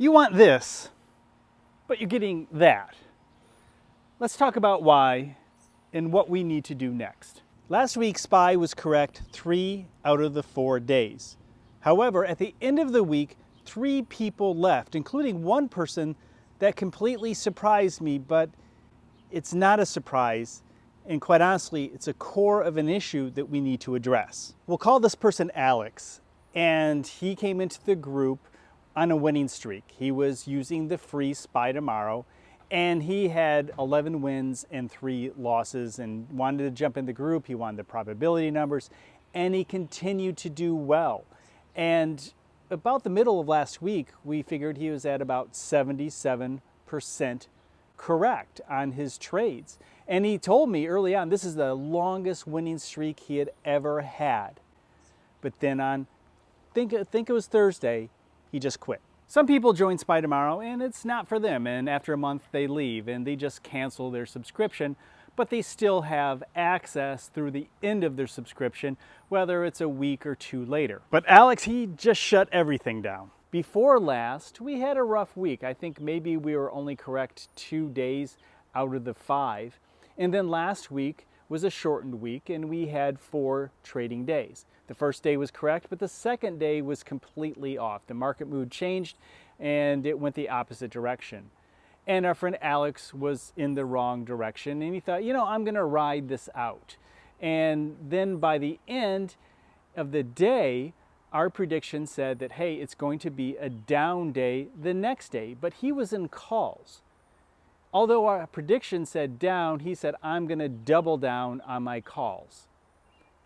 You want this, but you're getting that. Let's talk about why and what we need to do next. Last week, SPY was correct 3 out of the 4 days. However, at the end of the week, 3 people left, including one person that completely surprised me, but it's not a surprise. And quite honestly, it's a core of an issue that we need to address. We'll call this person Alex, and he came into the group on a winning streak. He was using the free SPY Tomorrow, and he had 11 wins and 3 losses and wanted to jump in the group. He wanted the probability numbers, and he continued to do well. And about the middle of last week, we figured he was at about 77% correct on his trades. And he told me early on, this is the longest winning streak he had ever had. But then on, I think it was Thursday, he just quit. Some people join SPY Tomorrow and it's not for them, and after a month they leave and they just cancel their subscription, but they still have access through the end of their subscription, whether it's a week or 2 later. But Alex, he just shut everything down. Before last, we had a rough week. I think maybe we were only correct 2 days out of the 5. And then last week was a shortened week and we had 4 trading days. The first day was correct, but the second day was completely off. The market mood changed and it went the opposite direction. And our friend Alex was in the wrong direction and he thought, I'm gonna ride this out. And then by the end of the day, our prediction said that, hey, it's going to be a down day the next day, but he was in calls. Although our prediction said down, he said, I'm gonna double down on my calls.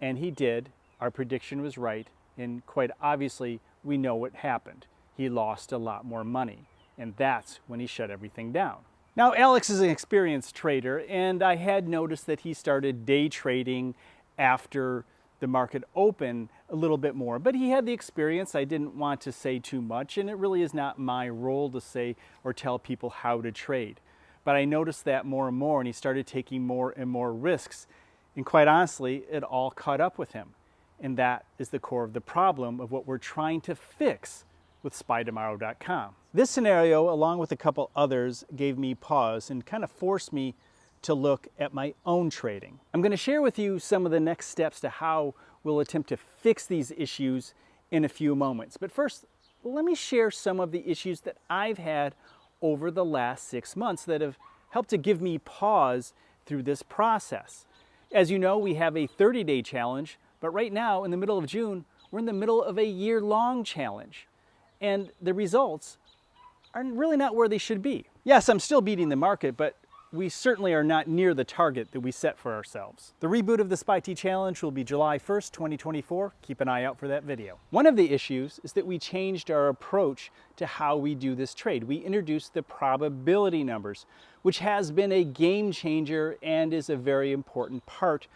And he did. Our prediction was right, and quite obviously, we know what happened. He lost a lot more money, and that's when he shut everything down. Now, Alex is an experienced trader, and I had noticed that he started day trading after the market opened a little bit more, but he had the experience. I didn't want to say too much, and it really is not my role to say or tell people how to trade. But I noticed that more and more, and he started taking more and more risks, and quite honestly, it all caught up with him. And that is the core of the problem of what we're trying to fix with SPYtomorrow.com. This scenario, along with a couple others, gave me pause and kind of forced me to look at my own trading. I'm going to share with you some of the next steps to how we'll attempt to fix these issues in a few moments. But first, let me share some of the issues that I've had over the last 6 months that have helped to give me pause through this process. As you know, we have a 30-day challenge, but right now, in the middle of June, we're in the middle of a year-long challenge. And the results are really not where they should be. Yes, I'm still beating the market, but we certainly are not near the target that we set for ourselves. The reboot of the SPY-T Challenge will be July 1st, 2024. Keep an eye out for that video. One of the issues is that we changed our approach to how we do this trade. We introduced the probability numbers, which has been a game changer and is a very important part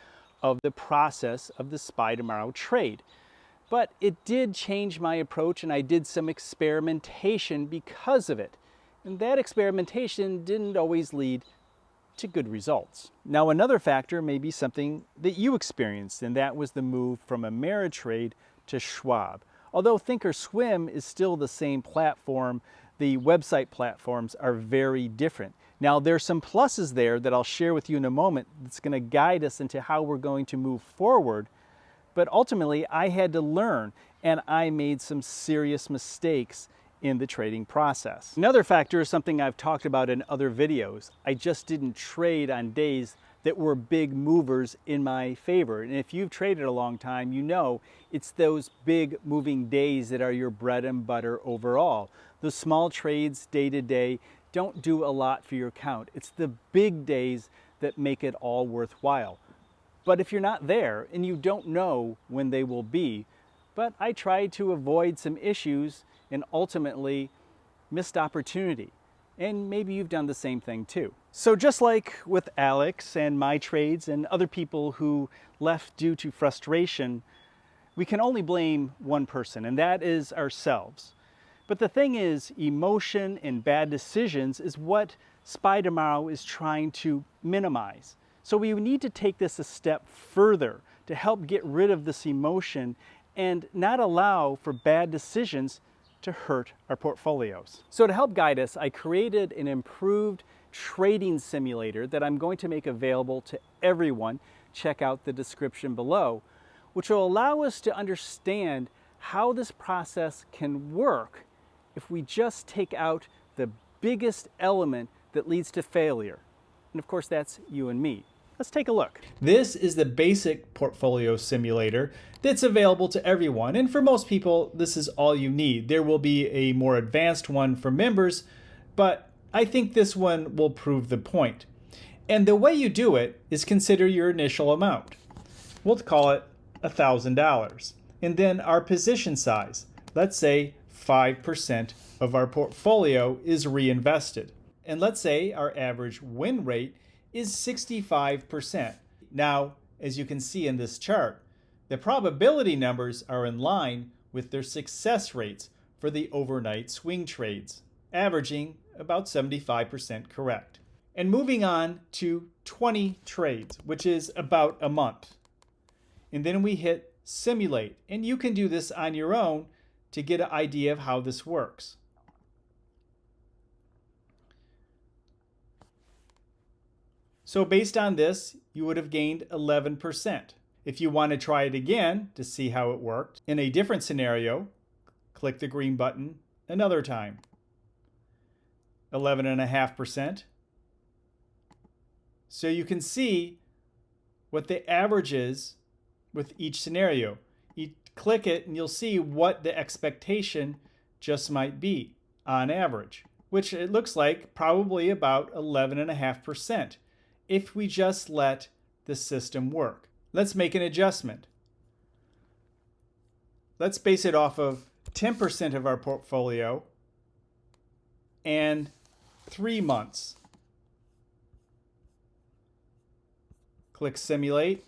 of the process of the SPY Tomorrow trade. But it did change my approach, and I did some experimentation because of it. And that experimentation didn't always lead to good results. Now, another factor may be something that you experienced, and that was the move from Ameritrade to Schwab. Although Thinkorswim is still the same platform, the website platforms are very different. Now, there's some pluses there that I'll share with you in a moment that's going to guide us into how we're going to move forward. But ultimately, I had to learn, and I made some serious mistakes in the trading process. Another factor is something I've talked about in other videos. I just didn't trade on days that were big movers in my favor. And if you've traded a long time, you know it's those big moving days that are your bread and butter overall. The small trades day to day don't do a lot for your account. It's the big days that make it all worthwhile. But if you're not there and you don't know when they will be, but I tried to avoid some issues and ultimately missed opportunity. And maybe you've done the same thing too. So just like with Alex and my trades and other people who left due to frustration, we can only blame one person, and that is ourselves. But the thing is, emotion and bad decisions is what SPY Tomorrow is trying to minimize. So we need to take this a step further to help get rid of this emotion and not allow for bad decisions to hurt our portfolios. So to help guide us, I created an improved trading simulator that I'm going to make available to everyone. Check out the description below, which will allow us to understand how this process can work if we just take out the biggest element that leads to failure. And of course, that's you and me. Let's take a look. This is the basic portfolio simulator that's available to everyone. And for most people, this is all you need. There will be a more advanced one for members, but I think this one will prove the point. And the way you do it is consider your initial amount. We'll call it $1,000. And then our position size. Let's say 5% of our portfolio is reinvested. And let's say our average win rate is 65%. Now, as you can see in this chart, the probability numbers are in line with their success rates for the overnight swing trades, averaging about 75% correct. And moving on to 20 trades, which is about a month. And then we hit simulate, and you can do this on your own to get an idea of how this works. So based on this, you would have gained 11%. If you want to try it again to see how it worked, in a different scenario, click the green button another time. 11.5%. So you can see what the average is with each scenario. You click it and you'll see what the expectation just might be on average, which it looks like probably about 11.5% if we just let the system work. Let's make an adjustment. Let's base it off of 10% of our portfolio and 3 months. Click simulate.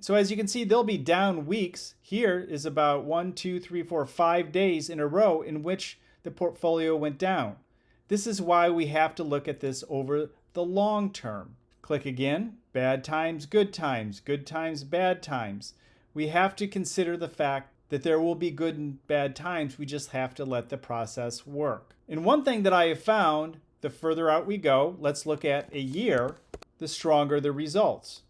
So as you can see, there'll be down weeks. Here is about 1, 2, 3, 4, 5 days in a row in which the portfolio went down. This is why we have to look at this over the long term. Click again, bad times, good times, bad times. We have to consider the fact that there will be good and bad times. We just have to let the process work. And one thing that I have found, the further out we go, let's look at a year, the stronger the results.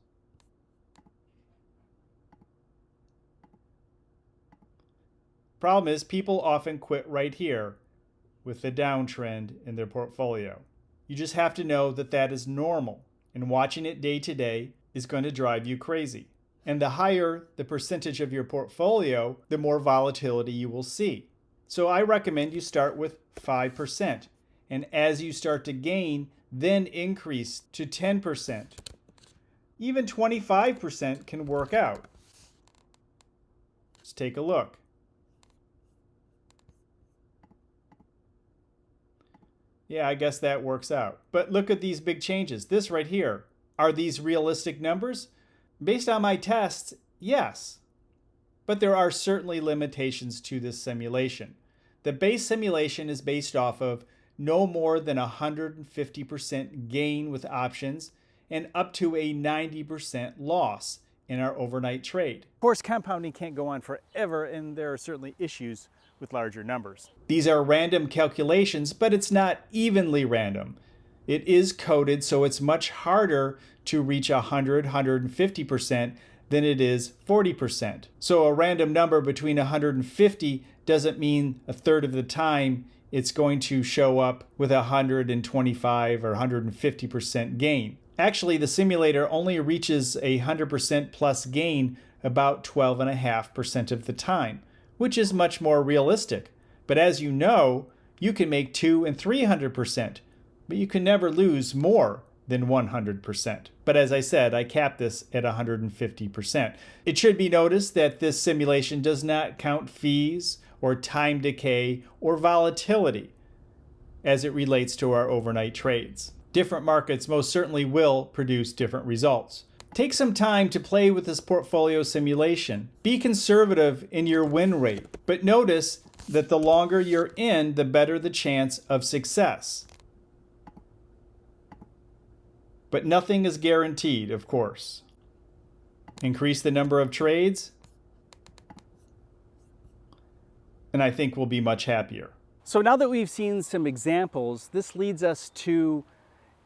Problem is, people often quit right here with the downtrend in their portfolio. You just have to know that that is normal, and watching it day to day is going to drive you crazy. And the higher the percentage of your portfolio, the more volatility you will see. So I recommend you start with 5%, and as you start to gain, then increase to 10%. Even 25% can work out. Let's take a look. Yeah, I guess that works out. But look at these big changes. This right here. Are these realistic numbers? Based on my tests, yes. But there are certainly limitations to this simulation. The base simulation is based off of no more than 150% gain with options and up to a 90% loss in our overnight trade. Of course, compounding can't go on forever, and there are certainly issues with larger numbers. These are random calculations, but it's not evenly random. It is coded, so it's much harder to reach 100, 150% than it is 40%. So a random number between 150 doesn't mean a third of the time it's going to show up with 125 or 150% gain. Actually, the simulator only reaches a 100% plus gain about 12.5% of the time, which is much more realistic. But as you know, you can make 200 and 300%, but you can never lose more than 100%. But as I said, I capped this at 150%. It should be noticed that this simulation does not count fees or time decay or volatility as it relates to our overnight trades. Different markets most certainly will produce different results. Take some time to play with this portfolio simulation. Be conservative in your win rate, but notice that the longer you're in, the better the chance of success. But nothing is guaranteed, of course. Increase the number of trades, and I think we'll be much happier. So now that we've seen some examples, this leads us to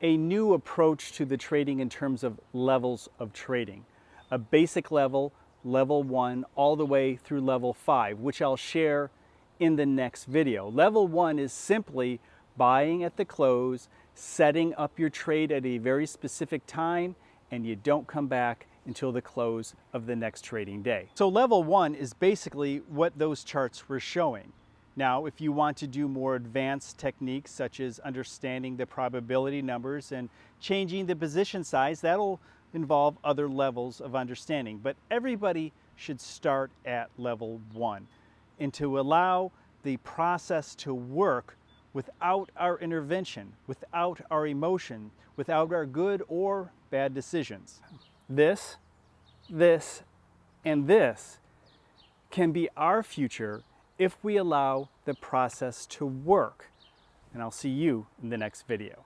a new approach to the trading in terms of levels of trading. A basic level, level 1, all the way through level 5, which I'll share in the next video. Level 1 is simply buying at the close, setting up your trade at a very specific time, and you don't come back until the close of the next trading day. So level 1 is basically what those charts were showing. Now, if you want to do more advanced techniques such as understanding the probability numbers and changing the position size, that'll involve other levels of understanding. But everybody should start at level 1. And to allow the process to work without our intervention, without our emotion, without our good or bad decisions. This, and this can be our future if we allow the process to work. And I'll see you in the next video.